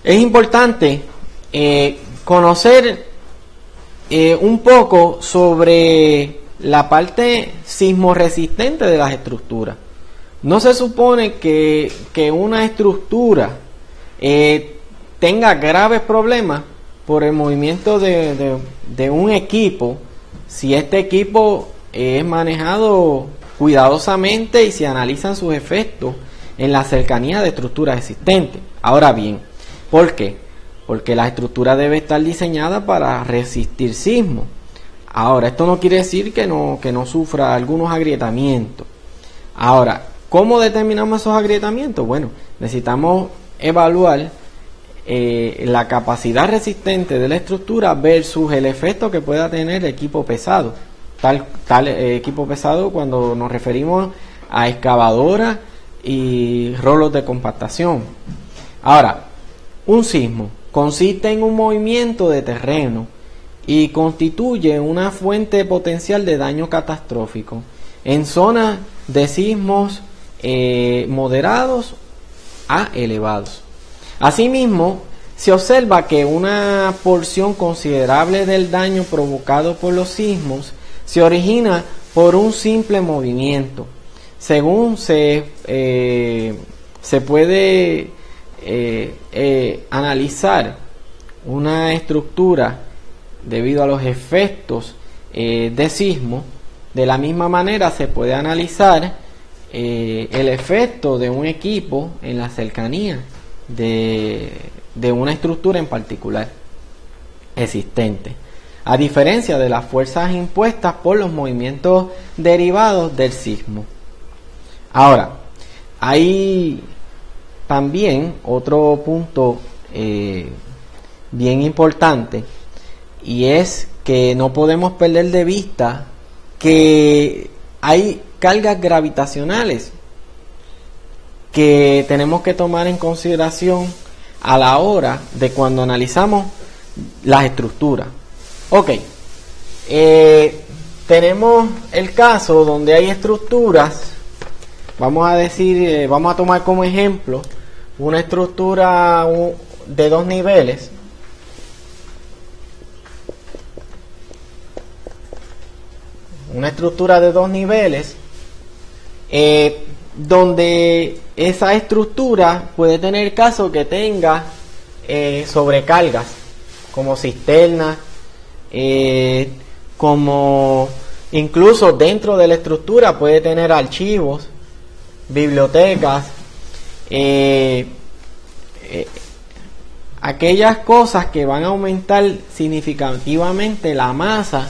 es importante conocer un poco sobre la parte sismoresistente de las estructuras. No se supone que una estructura tenga graves problemas por el movimiento de un equipo, si este equipo es manejado cuidadosamente y se analizan sus efectos en la cercanía de estructuras existentes. Ahora bien, ¿por qué? Porque la estructura debe estar diseñada para resistir sismos. Ahora, esto no quiere decir que no sufra algunos agrietamientos. Ahora, ¿cómo determinamos esos agrietamientos? Bueno, necesitamos evaluar la capacidad resistente de la estructura versus el efecto que pueda tener el equipo pesado. Tal equipo pesado cuando nos referimos a excavadoras y rolos de compactación. Ahora, un sismo consiste en un movimiento de terreno y constituye una fuente potencial de daño catastrófico en zonas de sismos moderados a elevados. Asimismo, se observa que una porción considerable del daño provocado por los sismos se origina por un simple movimiento. Según se puede analizar una estructura debido a los efectos de sismo, de la misma manera se puede analizar el efecto de un equipo en la cercanía de una estructura en particular existente, a diferencia de las fuerzas impuestas por los movimientos derivados del sismo. Ahora, hay también otro punto bien importante, y es que no podemos perder de vista que hay cargas gravitacionales que tenemos que tomar en consideración a la hora de cuando analizamos las estructuras. Ok, tenemos el caso donde hay estructuras, vamos a tomar como ejemplo una estructura de 2 niveles, donde esa estructura puede tener caso que tenga sobrecargas, como cisternas, como incluso dentro de la estructura puede tener archivos, bibliotecas, aquellas cosas que van a aumentar significativamente la masa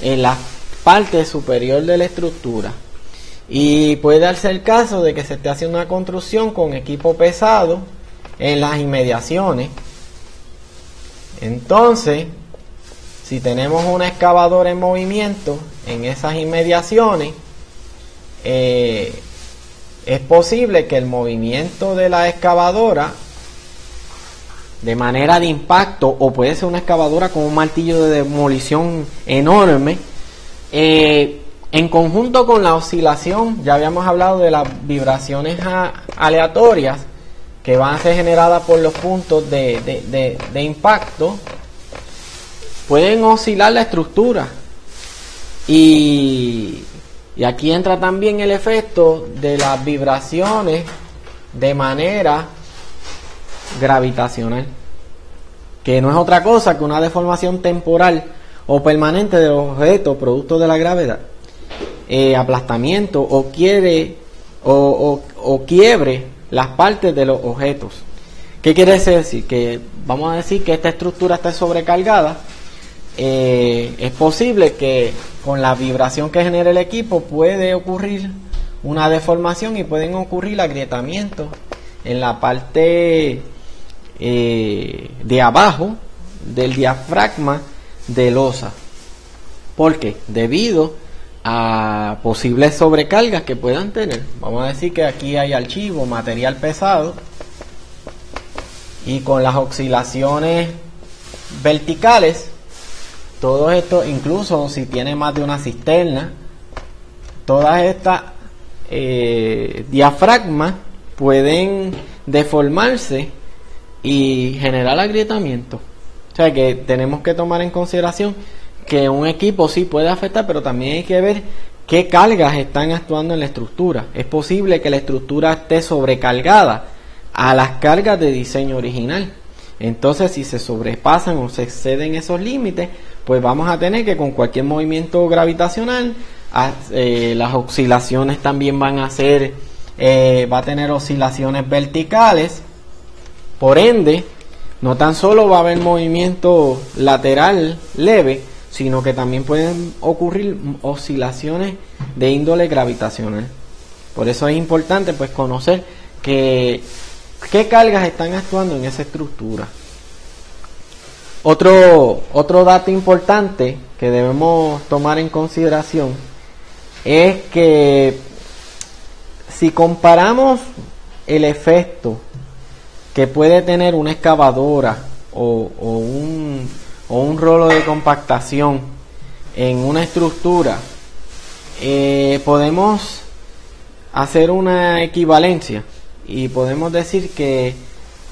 en la parte superior de la estructura. Y puede darse el caso de que se esté haciendo una construcción con equipo pesado en las inmediaciones. Entonces, si tenemos una excavadora en movimiento en esas inmediaciones, es posible que el movimiento de la excavadora de manera de impacto, o puede ser una excavadora con un martillo de demolición enorme, en conjunto con la oscilación, ya habíamos hablado de las vibraciones aleatorias que van a ser generadas por los puntos de impacto, pueden oscilar la estructura. Y aquí entra también el efecto de las vibraciones de manera gravitacional, que no es otra cosa que una deformación temporal o permanente de los objetos producto de la gravedad, aplastamiento o quiebre las partes de los objetos. ¿Qué quiere decir? Que vamos a decir que esta estructura está sobrecargada. Es posible que con la vibración que genera el equipo puede ocurrir una deformación y pueden ocurrir agrietamientos en la parte de abajo del diafragma de losa. ¿Por qué? Debido a posibles sobrecargas que puedan tener. Vamos a decir que aquí hay archivo, material pesado, y con las oscilaciones verticales, todo esto, incluso si tiene más de una cisterna, todas estas diafragmas pueden deformarse y generar agrietamiento. O sea que tenemos que tomar en consideración que un equipo sí puede afectar, pero también hay que ver qué cargas están actuando en la estructura. Es posible que la estructura esté sobrecargada a las cargas de diseño original. Entonces, si se sobrepasan o se exceden esos límites, pues vamos a tener que con cualquier movimiento gravitacional, las oscilaciones también van a ser, va a tener oscilaciones verticales. Por ende, no tan solo va a haber movimiento lateral leve, sino que también pueden ocurrir oscilaciones de índole gravitacional. Por eso es importante pues conocer qué cargas están actuando en esa estructura. Otro dato importante que debemos tomar en consideración es que si comparamos el efecto que puede tener una excavadora o un rolo de compactación en una estructura, podemos hacer una equivalencia y podemos decir que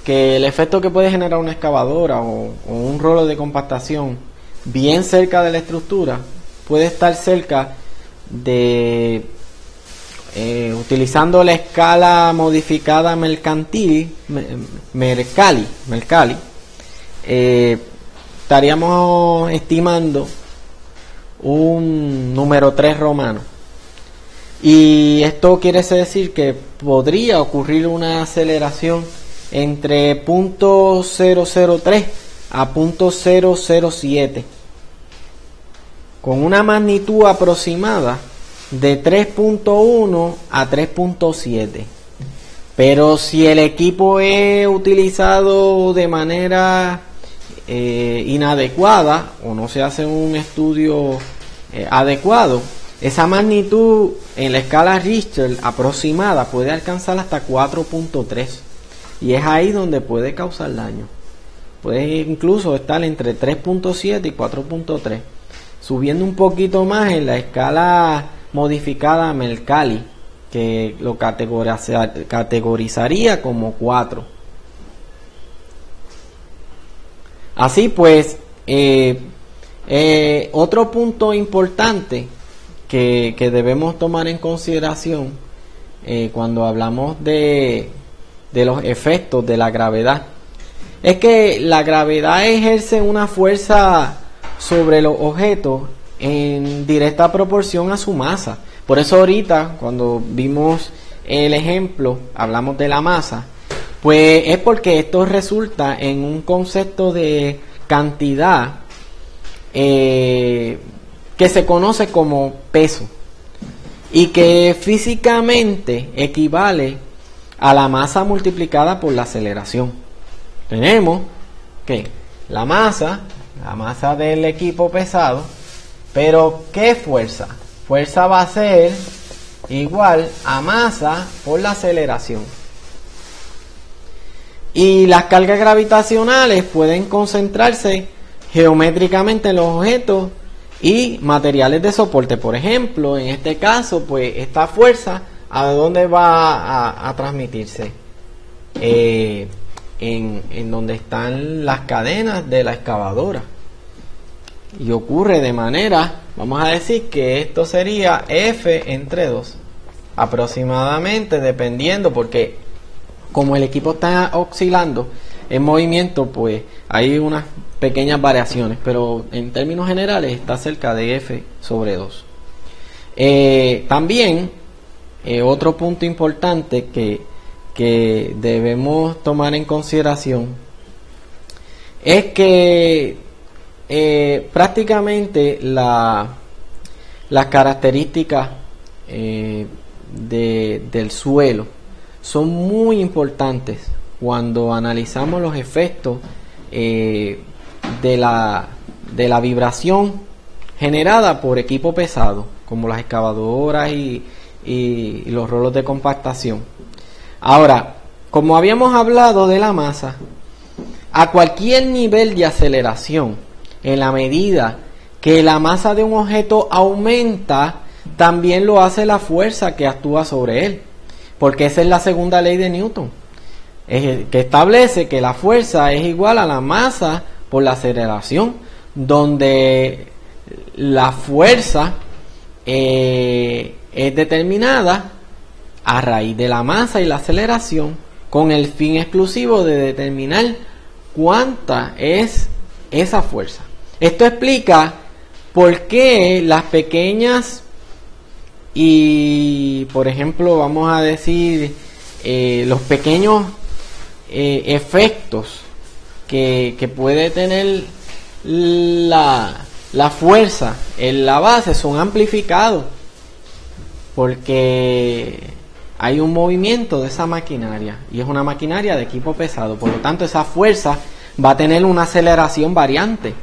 el efecto que puede generar una excavadora o un rolo de compactación bien cerca de la estructura puede estar cerca de utilizando la escala modificada Mercalli, estaríamos estimando un número 3 romano. Y esto quiere decir que podría ocurrir una aceleración entre 0.003 a 0.007 con una magnitud aproximada de 3.1 a 3.7. Pero si el equipo es utilizado de manera inadecuada o no se hace un estudio adecuado, esa magnitud en la escala Richter aproximada puede alcanzar hasta 4.3 y es ahí donde puede causar daño. Puede incluso estar entre 3.7 y 4.3, subiendo un poquito más en la escala modificada Mercalli, que lo categorizaría como 4. Así pues, otro punto importante que debemos tomar en consideración cuando hablamos de los efectos de la gravedad es que la gravedad ejerce una fuerza sobre los objetos en directa proporción a su masa. Por eso ahorita cuando vimos el ejemplo hablamos de la masa, pues es porque esto resulta en un concepto de cantidad que se conoce como peso y que físicamente equivale a la masa multiplicada por la aceleración. Tenemos que la masa del equipo pesado, pero ¿qué fuerza? Fuerza va a ser igual a masa por la aceleración. Y las cargas gravitacionales pueden concentrarse geométricamente en los objetos y materiales de soporte. Por ejemplo, en este caso, pues esta fuerza, ¿a dónde va a transmitirse? En donde están las cadenas de la excavadora. Y ocurre de manera, vamos a decir que esto sería F entre 2, aproximadamente, dependiendo, porque como el equipo está oscilando en movimiento, pues hay unas pequeñas variaciones, pero en términos generales está cerca de F sobre 2. También otro punto importante que debemos tomar en consideración es que prácticamente las características del suelo son muy importantes cuando analizamos los efectos de la vibración generada por equipo pesado como las excavadoras y los rolos de compactación. Ahora, como habíamos hablado de la masa, a cualquier nivel de aceleración, en la medida que la masa de un objeto aumenta, también lo hace la fuerza que actúa sobre él, porque esa es la segunda ley de Newton. que establece que la fuerza es igual a la masa por la aceleración, donde la fuerza es determinada a raíz de la masa y la aceleración, con el fin exclusivo de determinar cuánta es esa fuerza. Esto explica por qué las pequeñas y, por ejemplo, vamos a decir, los pequeños efectos que puede tener la fuerza en la base son amplificados, porque hay un movimiento de esa maquinaria y es una maquinaria de equipo pesado. Por lo tanto, esa fuerza va a tener una aceleración variante,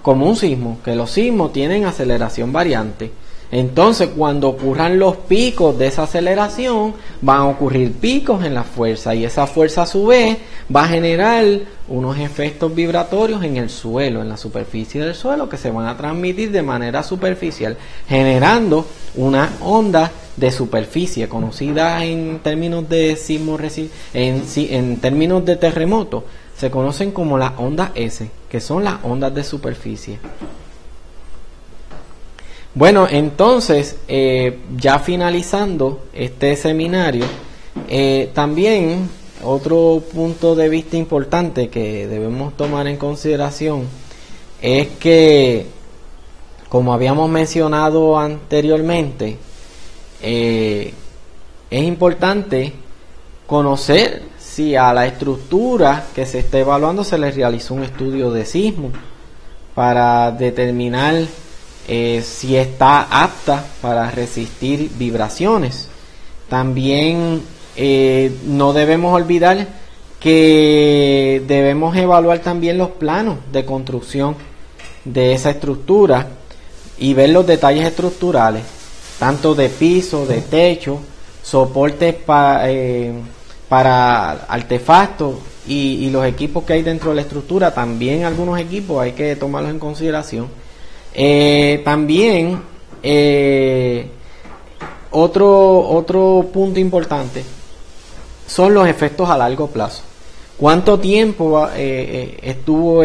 como un sismo, que los sismos tienen aceleración variante. Entonces, cuando ocurran los picos de esa aceleración, van a ocurrir picos en la fuerza, y esa fuerza a su vez va a generar unos efectos vibratorios en el suelo, en la superficie del suelo, que se van a transmitir de manera superficial, generando una onda de superficie conocida en términos de sismo, en términos de terremoto, se conocen como las ondas S, que son las ondas de superficie. Bueno, entonces, ya finalizando este seminario, también otro punto de vista importante que debemos tomar en consideración es que, como habíamos mencionado anteriormente, es importante conocer si a la estructura que se está evaluando se le realizó un estudio de sismo para determinar si está apta para resistir vibraciones. También no debemos olvidar que debemos evaluar también los planos de construcción de esa estructura y ver los detalles estructurales, tanto de piso, de techo, soportes para artefactos y los equipos que hay dentro de la estructura. También algunos equipos hay que tomarlos en consideración. También otro punto importante son los efectos a largo plazo. ¿Cuánto tiempo estuvo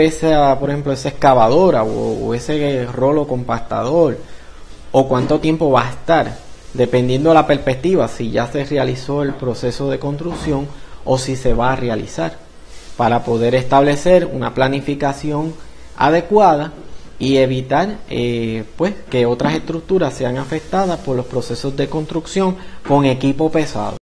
por ejemplo, esa excavadora o ese rolo compactador? ¿O cuánto tiempo va a estar? Dependiendo de la perspectiva, si ya se realizó el proceso de construcción o si se va a realizar, para poder establecer una planificación adecuada y evitar pues que otras estructuras sean afectadas por los procesos de construcción con equipo pesado.